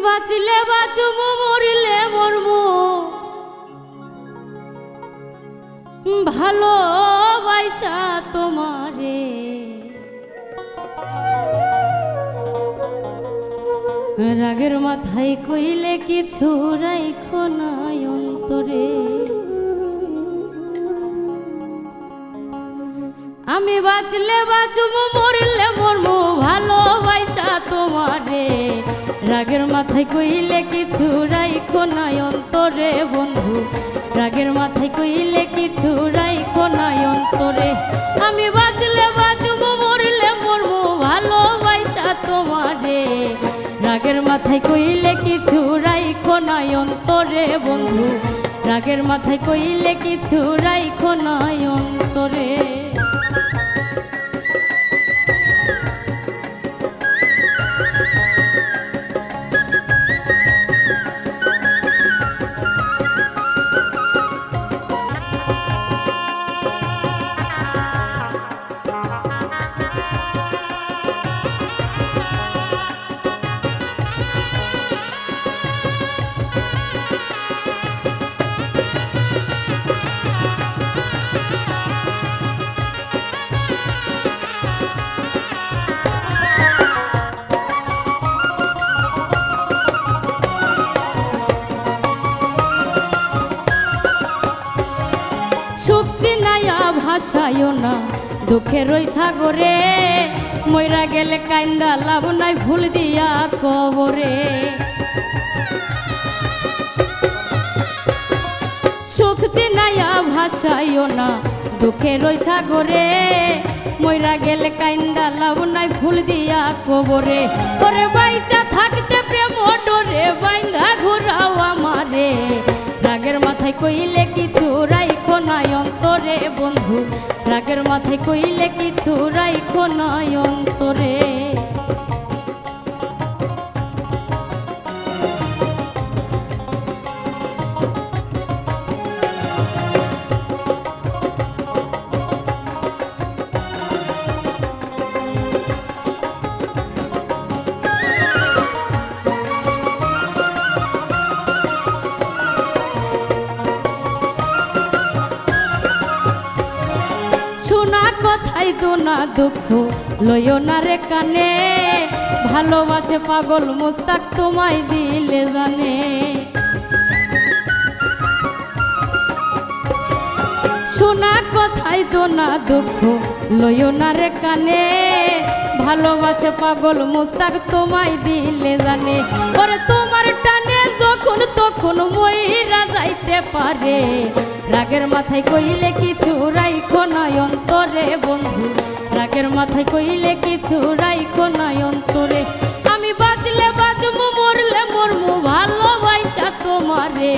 বাঁচলে বাঁচমু মরিলে মরমু ভালোবাসা তোমারে। রাগের মাথায় কইলে কিছু রাইখো না অন্তরে। আমি বাঁচলে বাঁচমু মরিলে মরমু ভালোবাসা তোমারে। রাগের মাথায় কইলে কিছু রাইখো না অন্তরে বন্ধু, রাগের মাথায় কইলে কিছু রাইখো না অন্তরে। আমি বাঁচলে বাঁচমু মরিলে মরমু ভালোবাসা তোমারে। রাগের মাথায় কইলে কিছু রাইখো না অন্তরে বন্ধু, রাগের মাথায় কইলে কিছু রাইখো না অন্তরে। সুখ চিনাইয়া ভাসাইও না দুঃখের ওই সাগরে, মইরা গেলে কাইন্দা লাভ নাই ভুল দিয়া কবরে। সুখ চিনাইয়া ভাসাইও না দুঃখের ওই সাগরে, মইরা গেলে কাইন্দা লাভ নাই ভুল দিয়া কবরে। ওরে বাইচা থাকতে প্রেম ডোরে বাইন্দা ঘুরাও আমারে। রাগের মাথায় কইলে কিছু রাইখো না অন্তরে বন্ধু, রাগের মাথায় কইলে কিছু রাইখো না অন্তরে। কথাই দোনা দুঃখ লইও না রে কানে, ভালোবাসে পাগল মুস্তাক তোমায় দিলে জানে। শোনা কথাই দোনা দুঃখ লইও না রে কানে, ভালোবাসে পাগল মুস্তাক তোমায় দিলে জানে। ওরে তোমার টানে যখন তখন মইরা যাইতে পারে। রাগের মাথায় কইলে কিছু রাইখো না অন্তরে বন্ধু, রাগের মাথায় কইলে কিছু রাইখো না অন্তরে। আমি বাঁচলে বাঁচমু মরলে মরমু ভালোবাসা তোমারে।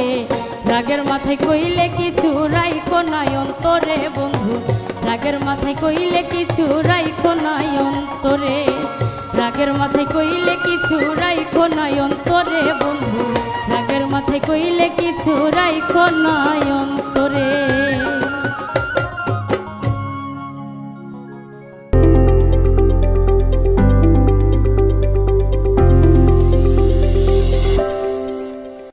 রাগের মাথায় কইলে কিছু রাইখো না অন্তরে বন্ধু, রাগের মাথায় কইলে কিছু রাইখো না অন্তরে। রাগের মাথায় কইলে কিছু রাইখো না অন্তরে বন্ধু, রাগের মাথায় কইলে কিছু রাইখো না অন্তরে।